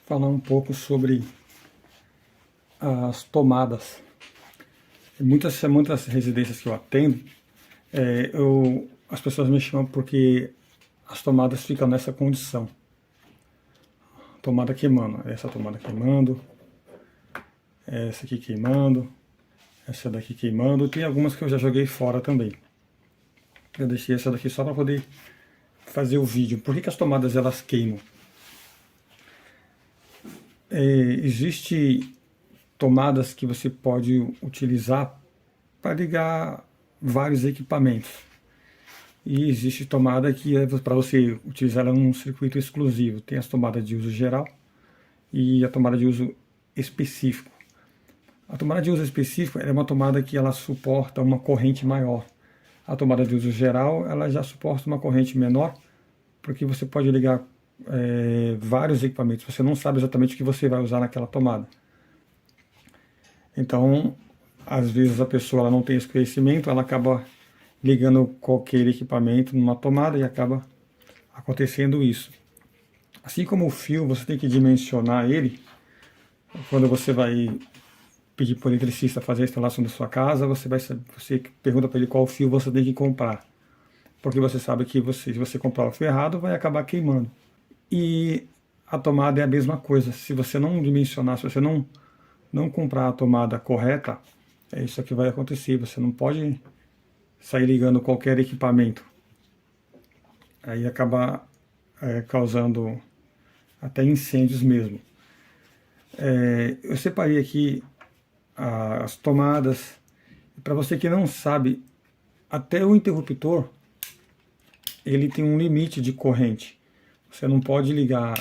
falar um pouco sobre as tomadas. Muitas residências que eu atendo, as pessoas me chamam porque as tomadas ficam nessa condição. Tomada queimando, essa tomada queimando, essa aqui queimando, essa daqui queimando. Tem algumas que eu já joguei fora também. Eu deixei essa daqui só para poder fazer o vídeo. Por que as tomadas elas queimam? Existe tomadas que você pode utilizar para ligar vários equipamentos. E existe tomada que é para você utilizar ela num circuito exclusivo. Tem as tomadas de uso geral e a tomada de uso específico. A tomada de uso específico é uma tomada que ela suporta uma corrente maior. A tomada de uso geral ela já suporta uma corrente menor, porque você pode ligar vários equipamentos. Você não sabe exatamente o que você vai usar naquela tomada. Então, às vezes a pessoa ela não tem esse conhecimento, ela acaba ligando qualquer equipamento numa tomada e acaba acontecendo isso. Assim como o fio, você tem que dimensionar ele. Quando você vai pedir para o eletricista fazer a instalação da sua casa, você pergunta para ele qual fio você tem que comprar. Porque você sabe que se você comprar o fio errado, vai acabar queimando. E a tomada é a mesma coisa. Se você não dimensionar, se você não comprar a tomada correta, é isso que vai acontecer. Você não pode sair ligando qualquer equipamento. Aí acaba causando até incêndios mesmo. Eu separei aqui as tomadas. Para você que não sabe, até o interruptor ele tem um limite de corrente. Você não pode ligar,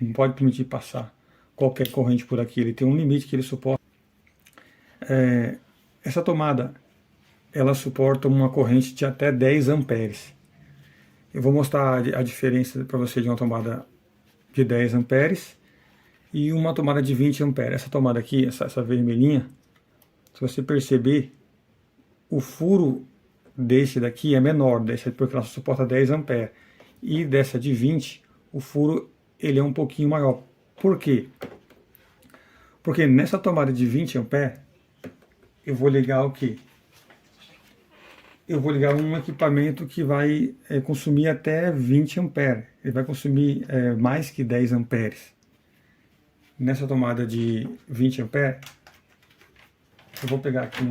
não pode permitir passar qualquer corrente por aqui. Ele tem um limite que ele suporta. Essa tomada ela suporta uma corrente de até 10 amperes. Eu vou mostrar a diferença para você de uma tomada de 10 amperes e uma tomada de 20 amperes. Essa tomada aqui, essa vermelhinha, se você perceber, o furo desse daqui é menor, porque ela suporta 10 amperes. E dessa de 20, o furo ele é um pouquinho maior. Por quê? Porque nessa tomada de 20 amperes, eu vou ligar o quê? Eu vou ligar um equipamento que vai consumir até 20 amperes. Ele vai consumir mais que 10 amperes. Nessa tomada de 20 amperes, eu vou pegar aqui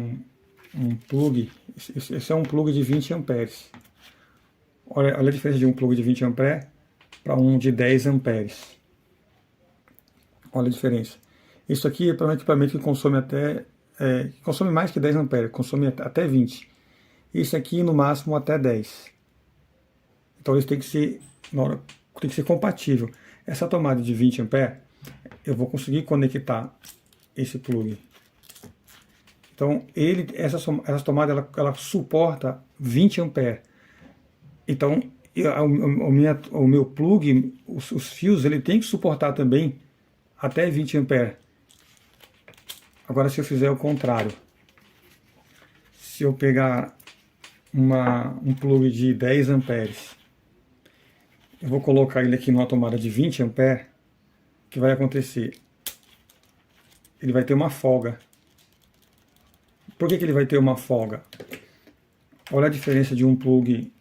um plug. Esse é um plug de 20 amperes. Olha a diferença de um plug de 20 amperes para um de 10 amperes. Olha a diferença. Isso aqui é para um equipamento que consome consome mais que 10 amperes, consome até 20. Esse aqui no máximo até 10. Então isso tem que ser compatível. Essa tomada de 20 amperes, eu vou conseguir conectar esse plug. Então essa tomada ela suporta 20 amperes. Então o meu plug, os fios, ele tem que suportar também até 20 amperes. Agora se eu fizer o contrário, se eu pegar um plug de 10 amperes, eu vou colocar ele aqui numa tomada de 20 amperes, o que vai acontecer? Ele vai ter uma folga. Por que ele vai ter uma folga? Olha a diferença de um plug.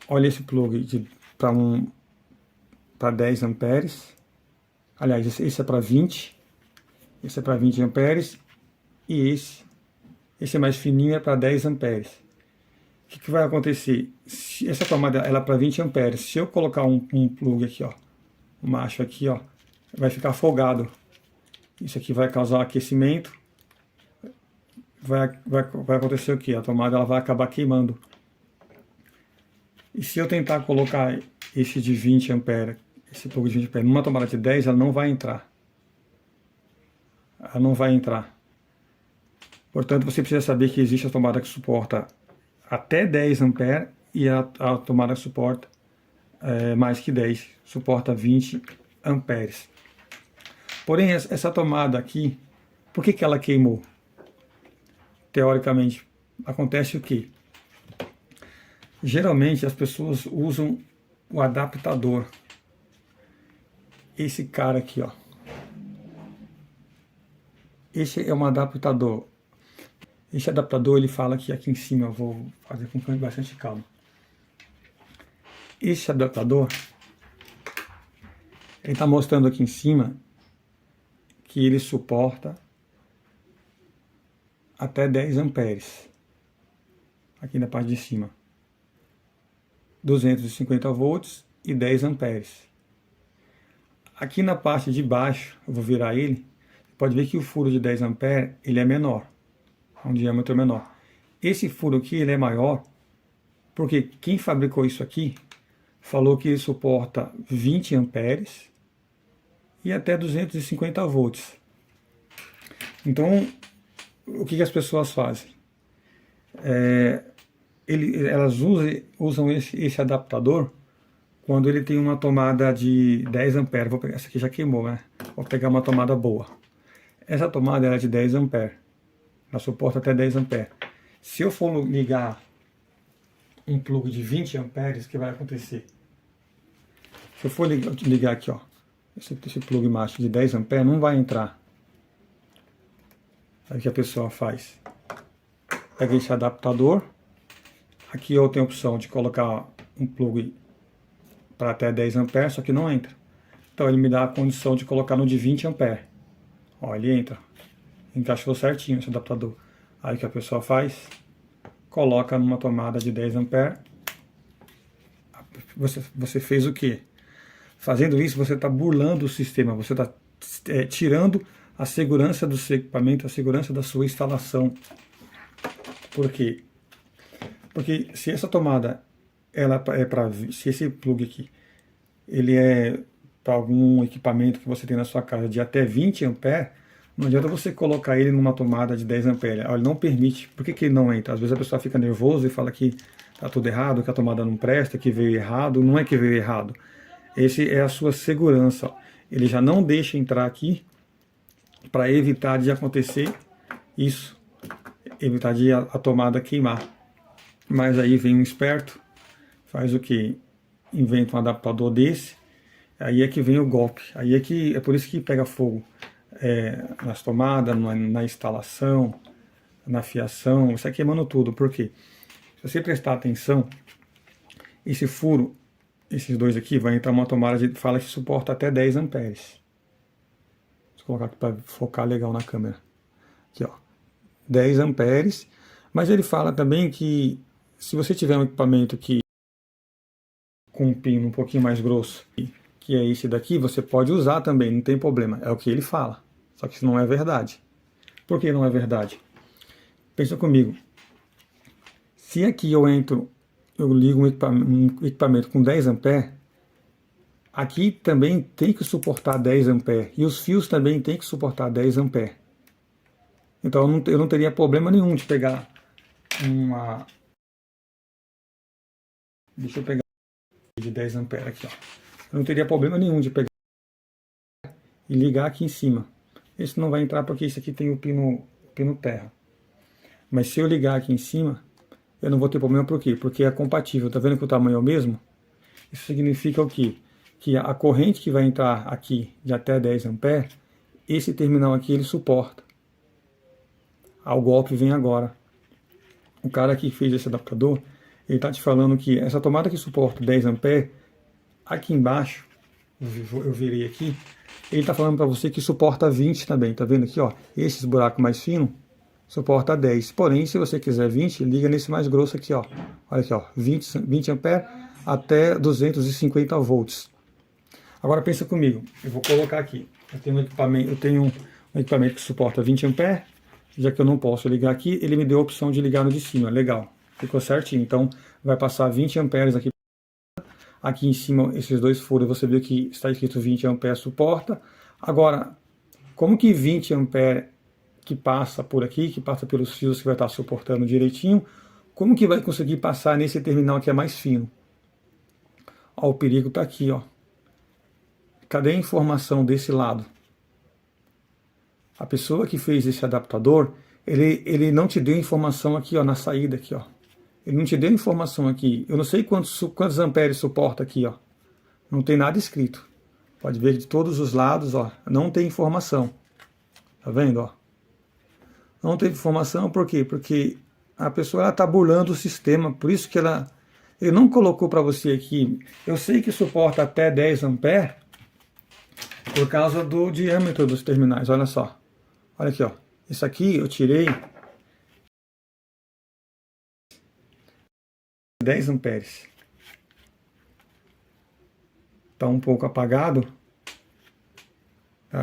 Olha esse plug para 10 amperes. Aliás, esse é para 20. Esse é para 20 amperes. E esse é mais fininho, é para 10 amperes. O que vai acontecer? Se essa tomada ela é para 20 amperes. Se eu colocar um plug aqui, ó, um macho aqui, ó, vai ficar folgado. Isso aqui vai causar aquecimento. Vai acontecer o que? A tomada ela vai acabar queimando. E se eu tentar colocar esse de 20 amperes, esse plug de 20 amperes, numa tomada de 10, ela não vai entrar. Ela não vai entrar. Portanto, você precisa saber que existe a tomada que suporta até 10 amperes e a tomada que suporta mais que 10, suporta 20 amperes. Porém, essa tomada aqui, por que ela queimou? Teoricamente, acontece o quê? Geralmente as pessoas usam o adaptador. esse cara aqui, ó. Esse é um adaptador. Esse adaptador, ele fala que aqui em cima, eu vou fazer com bastante calma. Esse adaptador, ele está mostrando aqui em cima que ele suporta até 10 amperes. Aqui na parte de cima. 250 volts e 10 amperes. Aqui na parte de baixo, eu vou virar ele, pode ver que o furo de 10 amperes, ele é menor. É um diâmetro menor. Esse furo aqui, ele é maior, porque quem fabricou isso aqui, falou que ele suporta 20 amperes e até 250 volts. Então, o que as pessoas fazem? Elas usam esse adaptador quando ele tem uma tomada de 10 amperes. Vou pegar, essa aqui já queimou, né? Vou pegar uma tomada boa. Essa tomada é de 10 amperes. Ela suporta até 10 amperes. Se eu for ligar um plug de 20 amperes, o que vai acontecer? Se eu for ligar aqui, ó, esse plug macho de 10 amperes, não vai entrar. Aí o que a pessoa faz? Pega esse adaptador. Aqui eu tenho a opção de colocar um plug para até 10 amperes, só que não entra. Então ele me dá a condição de colocar no de 20 amperes. Ó, ele entra. Encaixou certinho esse adaptador. Aí o que a pessoa faz? Coloca numa tomada de 10 amperes. Você fez o quê? Fazendo isso, você está burlando o sistema. Você está tirando a segurança do seu equipamento, a segurança da sua instalação. Por quê? Porque se essa tomada, se esse plug aqui, ele é para algum equipamento que você tem na sua casa de até 20 amperes, não adianta você colocar ele numa tomada de 10 amperes. Ele não permite. Por que ele não entra? Às vezes a pessoa fica nervosa e fala que está tudo errado, que a tomada não presta, que veio errado. Não é que veio errado. Esse é a sua segurança. Ele já não deixa entrar aqui para evitar de acontecer isso. Evitar de a tomada queimar. Mas aí vem um esperto, faz o que? Inventa um adaptador desse. Aí é que vem o golpe. Aí é por isso que pega fogo. Nas tomadas, na instalação, na fiação, isso queimando tudo. Por quê? Se você prestar atenção, esse furo, esses dois aqui, vai entrar uma tomada fala que suporta até 10 amperes. Vou colocar aqui para focar legal na câmera. Aqui, ó, 10 amperes. Mas ele fala também que se você tiver um equipamento com um pino um pouquinho mais grosso, que é esse daqui, você pode usar também, não tem problema. É o que ele fala. Só que isso não é verdade. Por que não é verdade? Pensa comigo. Se aqui eu ligo um equipamento com 10 amperes, aqui também tem que suportar 10 amperes. E os fios também tem que suportar 10 amperes. Então eu não teria problema nenhum de pegar uma... Deixa eu pegar de 10 amperes aqui, ó. Eu não teria problema nenhum de pegar e ligar aqui em cima. Esse não vai entrar porque esse aqui tem o pino terra. Mas se eu ligar aqui em cima, eu não vou ter problema. Por quê? Porque é compatível. Tá vendo que o tamanho é o mesmo? Isso significa o quê? Que a corrente que vai entrar aqui de até 10 amperes, esse terminal aqui ele suporta. O golpe vem agora. O cara que fez esse adaptador, ele está te falando que essa tomada que suporta 10 amperes, aqui embaixo, eu virei aqui, ele está falando para você que suporta 20 também, tá vendo aqui, ó? Esses buracos mais finos suporta 10. Porém, se você quiser 20, liga nesse mais grosso aqui, ó. Olha aqui, ó, 20 amperes até 250 volts. Agora pensa comigo, eu vou colocar aqui, eu tenho um equipamento que suporta 20 amperes, já que eu não posso ligar aqui, ele me deu a opção de ligar no de cima, legal, ficou certinho. Então vai passar 20 amperes aqui. Aqui em cima, esses dois furos, você viu que está escrito 20 amperes suporta. Agora, como que 20 amperes que passa por aqui, que passa pelos fios que vai estar suportando direitinho, como que vai conseguir passar nesse terminal que é mais fino? Ó, o perigo está aqui, ó. Cadê a informação desse lado? A pessoa que fez esse adaptador, ele não te deu informação aqui, ó, na saída aqui, ó. Ele não te deu informação aqui. Eu não sei quantos amperes suporta aqui, ó. Não tem nada escrito. Pode ver que de todos os lados, ó, não tem informação. Tá vendo, ó? Não tem informação, por quê? Porque a pessoa está burlando o sistema, por isso que ele não colocou para você aqui. Eu sei que suporta até 10 amperes por causa do diâmetro dos terminais, olha só. Olha aqui, ó. Isso aqui eu tirei 10 amperes. Está um pouco apagado.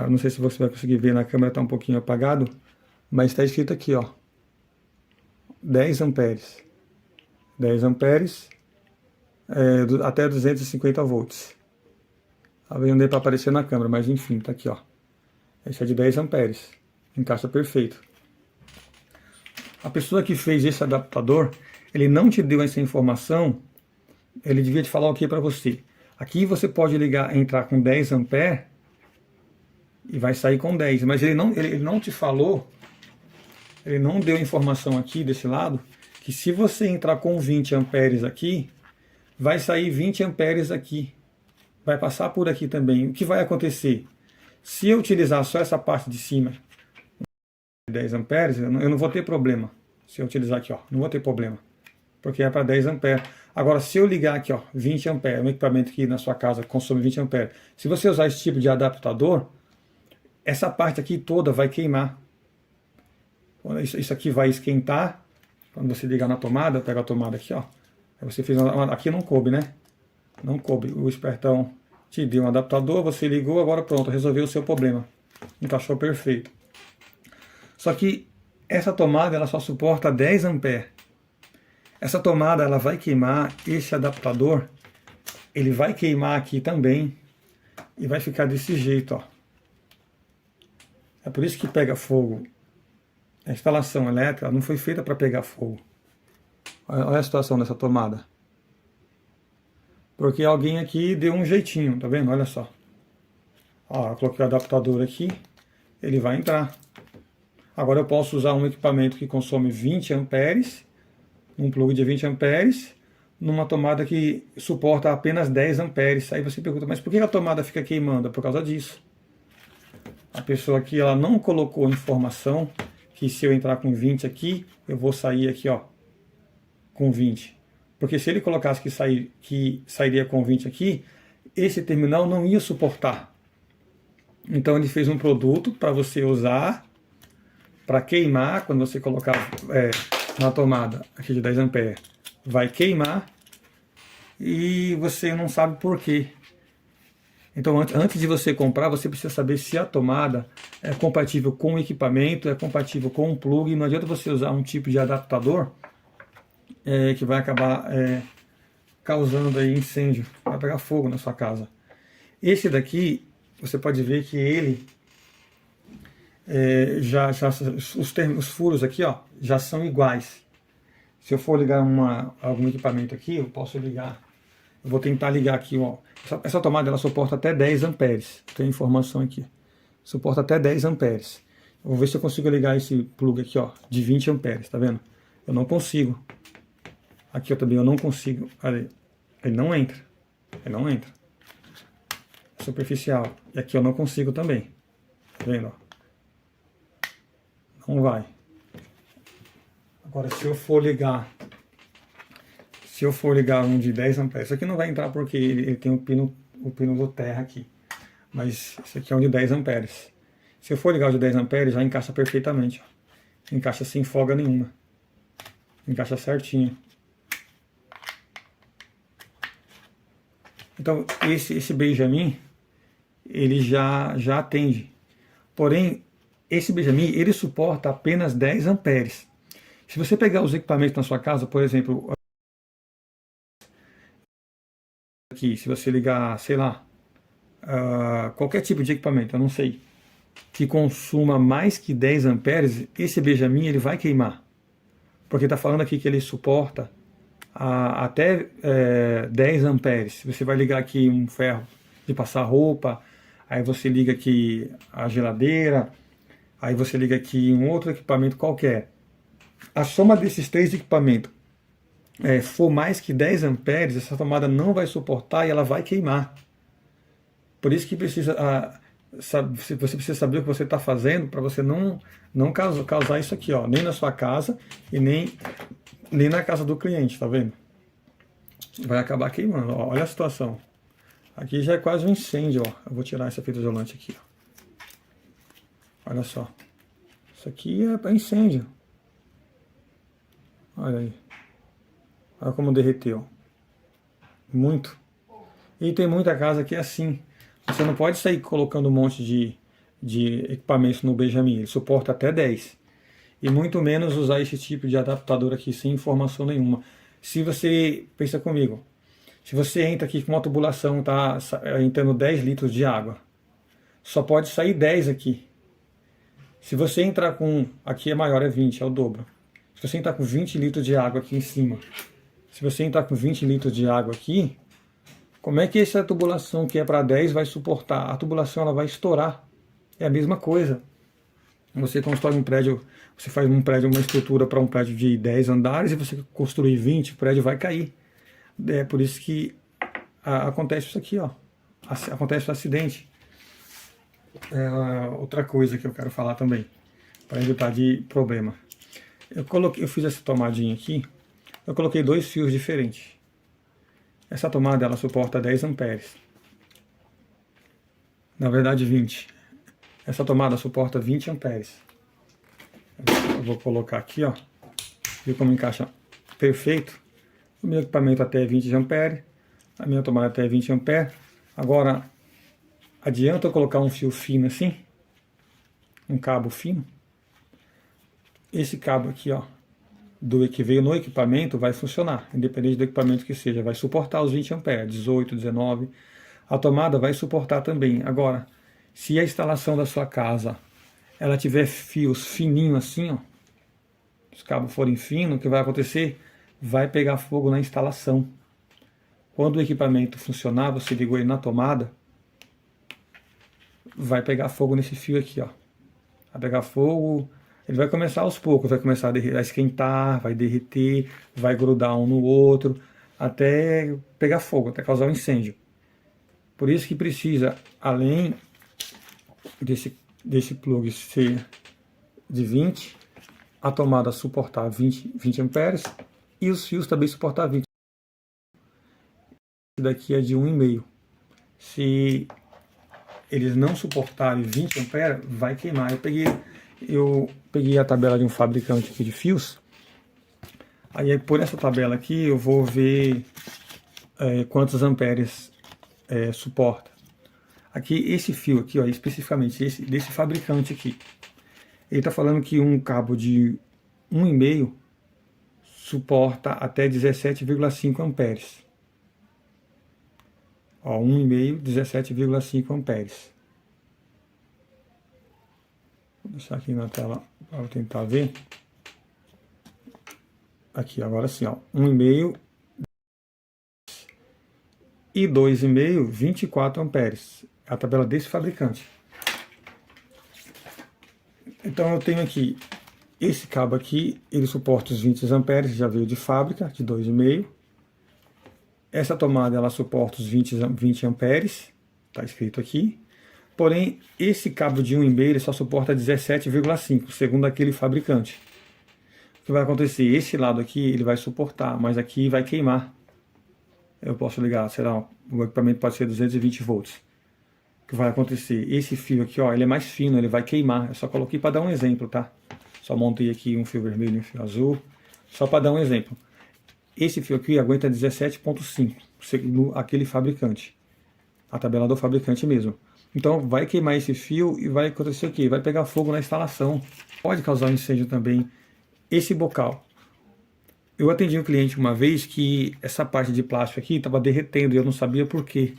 Não sei se você vai conseguir ver na câmera, está um pouquinho apagado. Mas está escrito aqui, ó. 10 amperes. 10 amperes até 250 volts. Talvez não dê para aparecer na câmera, mas enfim, tá aqui, ó. Esse é de 10 amperes. Encaixa perfeito. A pessoa que fez esse adaptador, ele não te deu essa informação, ele devia te falar o que para você? Aqui você pode entrar com 10 amperes e vai sair com 10, mas ele não te falou, ele não deu informação aqui desse lado, que se você entrar com 20 amperes aqui, vai sair 20 amperes aqui. Vai passar por aqui também. O que vai acontecer? Se eu utilizar só essa parte de cima, 10 amperes, eu não vou ter problema. Se eu utilizar aqui, ó, não vou ter problema. Porque é para 10 amperes. Agora, se eu ligar aqui, ó, 20 amperes, um equipamento que na sua casa consome 20 amperes, se você usar esse tipo de adaptador, essa parte aqui toda vai queimar. Isso aqui vai esquentar. Quando você ligar na tomada, pega a tomada aqui, ó. Aí você fez aqui não coube, né? Não coube. O espertão te deu um adaptador, você ligou, agora pronto, resolveu o seu problema. Encaixou perfeito. Só que essa tomada ela só suporta 10 amperes. Essa tomada ela vai queimar, esse adaptador, ele vai queimar aqui também e vai ficar desse jeito, ó. É por isso que pega fogo. A instalação elétrica não foi feita para pegar fogo. Olha a situação dessa tomada. Porque alguém aqui deu um jeitinho, tá vendo? Olha só. Ó, eu coloquei o adaptador aqui, ele vai entrar. Agora eu posso usar um equipamento que consome 20 amperes, um plug de 20 amperes, numa tomada que suporta apenas 10 amperes. Aí você pergunta, mas por que a tomada fica queimando? É por causa disso. A pessoa aqui ela não colocou informação que se eu entrar com 20 aqui, eu vou sair aqui, ó, com 20. Porque se ele colocasse que sairia com 20 aqui, esse terminal não ia suportar. Então ele fez um produto para você usar, para queimar, quando você colocar na tomada aqui de 10 amperes, vai queimar e você não sabe por quê. Então antes de você comprar, você precisa saber se a tomada é compatível com o equipamento, é compatível com o plug. Não adianta você usar um tipo de adaptador que vai acabar causando aí incêndio, vai pegar fogo na sua casa. Esse daqui, você pode ver que ele os furos aqui, ó, já são iguais. Se eu for ligar algum equipamento aqui, eu posso ligar. Eu vou tentar ligar aqui, ó. Essa tomada ela suporta até 10 amperes. Tem informação aqui. Suporta até 10 amperes. Eu vou ver se eu consigo ligar esse plug aqui, ó, de 20 amperes, tá vendo? Eu não consigo. Aqui eu também não consigo. Ele não entra. Ele não entra. É superficial. E aqui eu não consigo também. Tá vendo? Ó? Não vai. Agora se eu for ligar um de 10 amperes, isso aqui não vai entrar porque ele tem o pino do terra aqui. Mas esse aqui é um de 10 amperes. Se eu for ligar o de 10 amperes, já encaixa perfeitamente. Ó. Encaixa sem folga nenhuma. Encaixa certinho. Então, esse Benjamin, ele já atende. Porém, esse Benjamin, ele suporta apenas 10 amperes. Se você pegar os equipamentos na sua casa, por exemplo, aqui, se você ligar, sei lá, qualquer tipo de equipamento, eu não sei, que consuma mais que 10 amperes, esse Benjamin ele vai queimar. Porque está falando aqui que ele suporta até 10 amperes. Você vai ligar aqui um ferro de passar roupa, aí você liga aqui a geladeira, aí você liga aqui um outro equipamento qualquer. A soma desses 3 equipamentos for mais que 10 amperes, essa tomada não vai suportar e ela vai queimar. Por isso que precisa, você precisa saber o que você está fazendo para você não causar isso aqui, ó, nem na sua casa e nem na casa do cliente, tá vendo? Vai acabar queimando, ó, olha a situação. Aqui já é quase um incêndio, ó. Eu vou tirar essa fita isolante aqui, ó. Olha só. Isso aqui é para incêndio. Olha aí. Olha como derreteu. Muito. E tem muita casa que é assim. Você não pode sair colocando um monte de equipamentos no Benjamin. Ele suporta até 10. E muito menos usar esse tipo de adaptador aqui sem informação nenhuma. Se você, pensa comigo, se você entra aqui com uma tubulação, tá entrando 10 litros de água, só pode sair 10 aqui. Se você entrar com, aqui é maior, é 20, é o dobro. Se você entrar com 20 litros de água aqui em cima, se você entrar com 20 litros de água aqui, como é que essa tubulação que é para 10 vai suportar? A tubulação ela vai estourar. É a mesma coisa. Você constrói um prédio, você faz um prédio, uma estrutura para um prédio de 10 andares e você construir 20, o prédio vai cair. É por isso que acontece isso aqui, ó. Acontece o acidente. Outra coisa que eu quero falar também, para evitar de problema. Eu fiz essa tomadinha aqui, eu coloquei 2 fios diferentes. Essa tomada ela suporta 10 amperes. Na verdade 20. Essa tomada suporta 20 amperes. Eu vou colocar aqui, ó. Viu como encaixa perfeito? O meu equipamento até 20 amperes. A minha tomada até 20 amperes. Agora, adianta eu colocar um fio fino assim? Um cabo fino? Esse cabo aqui, ó, que veio no equipamento vai funcionar, independente do equipamento que seja, vai suportar os 20 amperes, 18, 19. A tomada vai suportar também. Agora, se a instalação da sua casa ela tiver fios fininhos assim, ó, os cabos forem finos, o que vai acontecer? Vai pegar fogo na instalação. Quando o equipamento funcionar, você ligou ele na tomada, vai pegar fogo nesse fio aqui, ó. Vai pegar fogo, ele vai começar aos poucos, vai começar a esquentar, vai derreter, vai grudar um no outro, até pegar fogo, até causar um incêndio. Por isso que precisa, além desse plug ser de 20, a tomada suportar 20 amperes e os fios também suportar 20. Esse daqui é de 1,5. Se eles não suportarem 20 amperes, vai queimar. Eu peguei a tabela de um fabricante aqui de fios. Aí por essa tabela aqui eu vou ver quantos amperes suporta. Aqui esse fio aqui, ó, especificamente desse fabricante aqui, ele está falando que um cabo de 1,5 suporta até 17,5 amperes. Ó, 1,5, 17,5 amperes. Vou deixar aqui na tela para eu tentar ver. Aqui, agora sim, ó, 1,5 e 2,5, 24 amperes. É a tabela desse fabricante. Então eu tenho aqui, esse cabo aqui, ele suporta os 20 amperes, já veio de fábrica, de 2,5. Essa tomada, ela suporta os 20 amperes, tá escrito aqui. Porém, esse cabo de 1,5 ele só suporta 17,5, segundo aquele fabricante. O que vai acontecer? Esse lado aqui ele vai suportar, mas aqui vai queimar. Eu posso ligar, será, o equipamento pode ser 220 volts. O que vai acontecer? Esse fio aqui, ó, ele é mais fino, ele vai queimar. Eu só coloquei para dar um exemplo, tá? Só montei aqui um fio vermelho e um fio azul, só para dar um exemplo. Esse fio aqui aguenta 17,5, segundo aquele fabricante. A tabela do fabricante mesmo. Então vai queimar esse fio e vai acontecer o quê? Vai pegar fogo na instalação. Pode causar um incêndio também. Esse bocal. Eu atendi um cliente uma vez que essa parte de plástico aqui estava derretendo e eu não sabia por quê.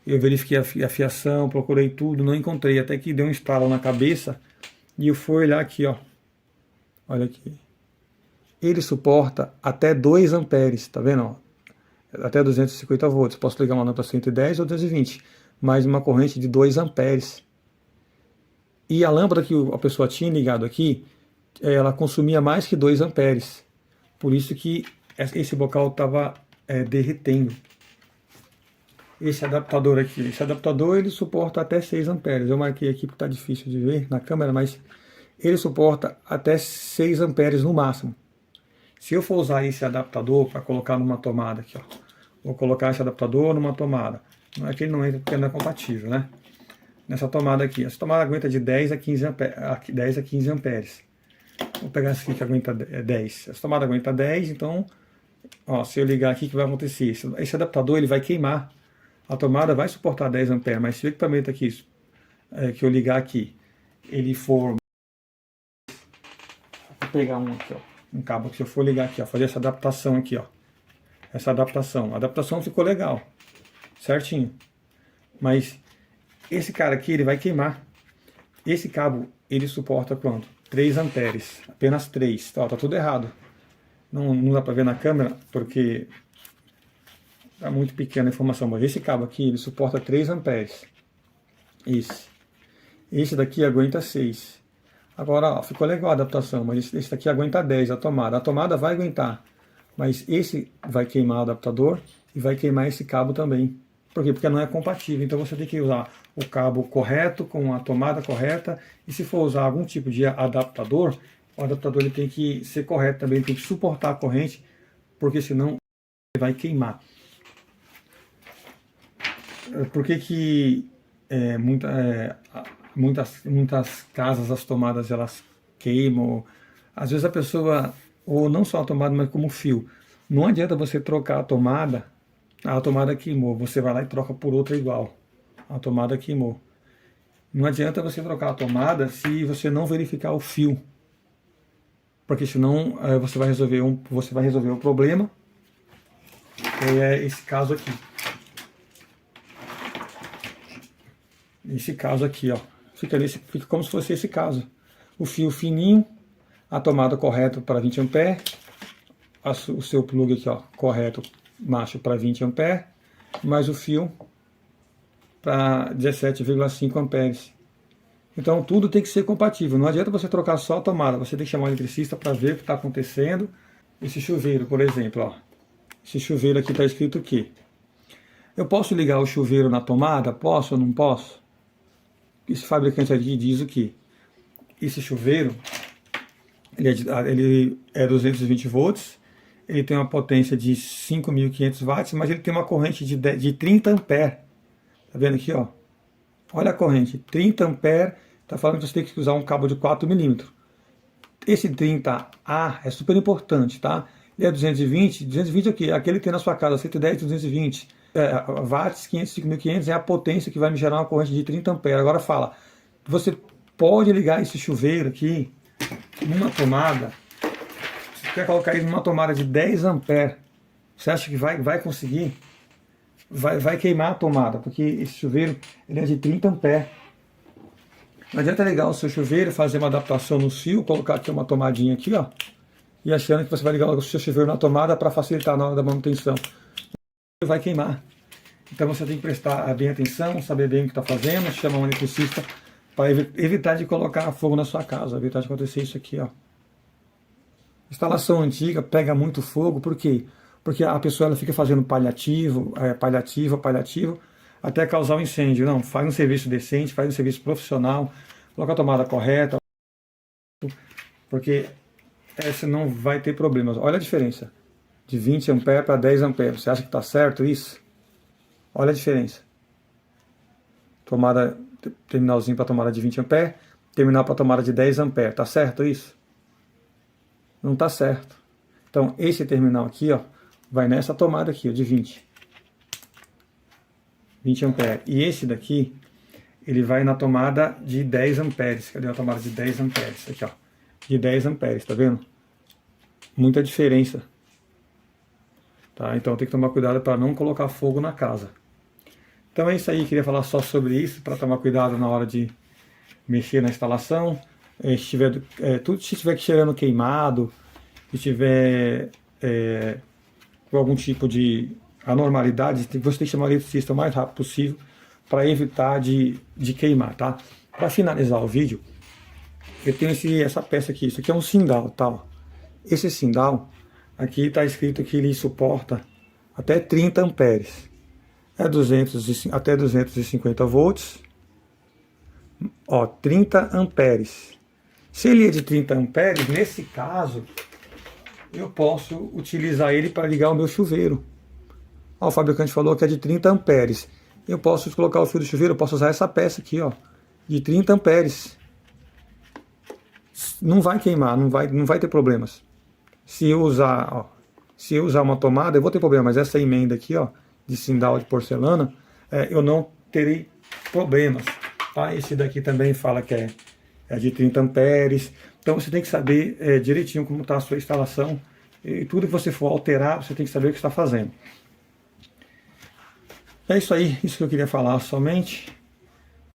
Eu verifiquei a fiação, procurei tudo, não encontrei. Até que deu um estalo na cabeça e eu fui olhar aqui, ó. Olha aqui. Ele suporta até 2 amperes, tá vendo? Ó? Até 250 volts. Posso ligar uma lâmpada 110 ou 220, mais uma corrente de 2 amperes. E a lâmpada que a pessoa tinha ligado aqui, ela consumia mais que 2 amperes. Por isso que esse bocal estava derretendo. esse adaptador aqui. Esse adaptador ele suporta até 6 amperes. Eu marquei aqui porque está difícil de ver na câmera, mas ele suporta até 6 amperes no máximo. Se eu for usar esse adaptador para colocar numa tomada aqui, ó, vou colocar esse adaptador numa tomada. Não é que ele não entra porque não é compatível, né? Nessa tomada aqui. Essa tomada aguenta de 10 a 15 amperes. Vou pegar essa aqui que aguenta 10. Essa tomada aguenta 10, então, ó, se eu ligar aqui, o que vai acontecer? Esse adaptador ele vai queimar. A tomada vai suportar 10 amperes, mas se o equipamento aqui, que eu ligar aqui, ele for... Vou pegar um aqui, ó, um cabo que se eu for ligar aqui, ó, fazer essa adaptação aqui, ó. Essa adaptação. A adaptação ficou legal, certinho. Mas esse cara aqui, ele vai queimar. Esse cabo, ele suporta quanto? 3 amperes. Apenas 3. Ó, tá tudo errado. Não dá pra ver na câmera, porque tá muito pequena a informação. Mas esse cabo aqui, ele suporta 3 amperes. Esse daqui aguenta 6. Agora, ó, ficou legal a adaptação, mas esse daqui aguenta 10, a tomada. A tomada vai aguentar, mas esse vai queimar o adaptador e vai queimar esse cabo também. Por quê? Porque não é compatível. Então você tem que usar o cabo correto, com a tomada correta. E se for usar algum tipo de adaptador, o adaptador ele tem que ser correto também, tem que suportar a corrente, porque senão ele vai queimar. Por que que muitas casas, as tomadas elas queimam? Às vezes a pessoa, ou não só a tomada, mas como o fio. Não adianta você trocar a tomada queimou, você vai lá e troca por outra igual. A tomada queimou. Não adianta você trocar a tomada se você não verificar o fio. Porque senão você vai resolver o problema. Que é esse caso aqui. Esse caso aqui, ó. Fica como se fosse esse caso. O fio fininho, a tomada correta para 20 amperes, o seu plug aqui, ó, correto, macho para 20 amperes, mais o fio para 17,5 amperes. Então tudo tem que ser compatível. Não adianta você trocar só a tomada, você tem que chamar o eletricista para ver o que está acontecendo. Esse chuveiro, por exemplo, ó. Esse chuveiro aqui está escrito o quê? Eu posso ligar o chuveiro na tomada? Posso ou não posso? Esse fabricante aqui diz o quê? Esse chuveiro, ele é 220 volts, ele tem uma potência de 5.500 watts, mas ele tem uma corrente de 30 amperes. Tá vendo aqui, ó? Olha a corrente, 30 amperes, tá falando que você tem que usar um cabo de 4 milímetros. Esse 30A é super importante, tá? Ele é 220 é o quê? Aquele que tem na sua casa, 110, 220 watts, 5.500 é a potência que vai me gerar uma corrente de 30 amperes. Agora fala, você pode ligar esse chuveiro aqui numa tomada, você quer colocar ele numa tomada de 10 amperes, você acha que vai conseguir? Vai queimar a tomada, porque esse chuveiro ele é de 30 amperes. Não adianta ligar o seu chuveiro, fazer uma adaptação no fio, colocar aqui uma tomadinha aqui, ó, e achando que você vai ligar o seu chuveiro na tomada para facilitar na hora da manutenção. Vai queimar. Então você tem que prestar bem atenção, saber bem o que está fazendo, chamar um eletricista para evitar de colocar fogo na sua casa, evitar de acontecer isso aqui, ó. Instalação antiga pega muito fogo, por quê? Porque a pessoa ela fica fazendo paliativo, até causar um incêndio. Não, faz um serviço decente, faz um serviço profissional, coloca a tomada correta, porque senão vai ter problemas. Olha a diferença, de 20 amperes para 10 amperes. Você acha que está certo isso? Olha a diferença. Tomada, terminalzinho para tomada de 20 amperes, terminal para tomada de 10 amperes. Está certo isso? Não está certo. Então esse terminal aqui, ó, vai nessa tomada aqui, ó, de 20 amperes. E esse daqui, ele vai na tomada de 10 amperes. Cadê a tomada de 10 amperes? Aqui, ó, de 10 amperes, tá vendo? Muita diferença. Tá? Então tem que tomar cuidado para não colocar fogo na casa. Então é isso aí, queria falar só sobre isso, para tomar cuidado na hora de mexer na instalação. Se estiver cheirando queimado, se tiver com algum tipo de anormalidade, você tem que chamar o eletricista o mais rápido possível para evitar de queimar, tá? Para finalizar o vídeo, eu tenho essa peça aqui, isso aqui é um sindal, tá? Esse sindal aqui está escrito que ele suporta até 30 amperes. é até 250 volts, ó, 30 amperes. Se ele é de 30 amperes, nesse caso, eu posso utilizar ele para ligar o meu chuveiro. Ó, o fabricante falou que é de 30 amperes. Eu posso colocar o fio do chuveiro, eu posso usar essa peça aqui, ó, de 30 amperes. Não vai queimar, não vai ter problemas. Se eu usar, ó, se eu usar uma tomada, eu vou ter problema, mas essa emenda aqui, ó, de sindal de porcelana, eu não terei problemas. Tá? Esse daqui também fala que é de 30 amperes. Então você tem que saber direitinho como está a sua instalação. E tudo que você for alterar, você tem que saber o que está fazendo. É isso aí, isso que eu queria falar somente.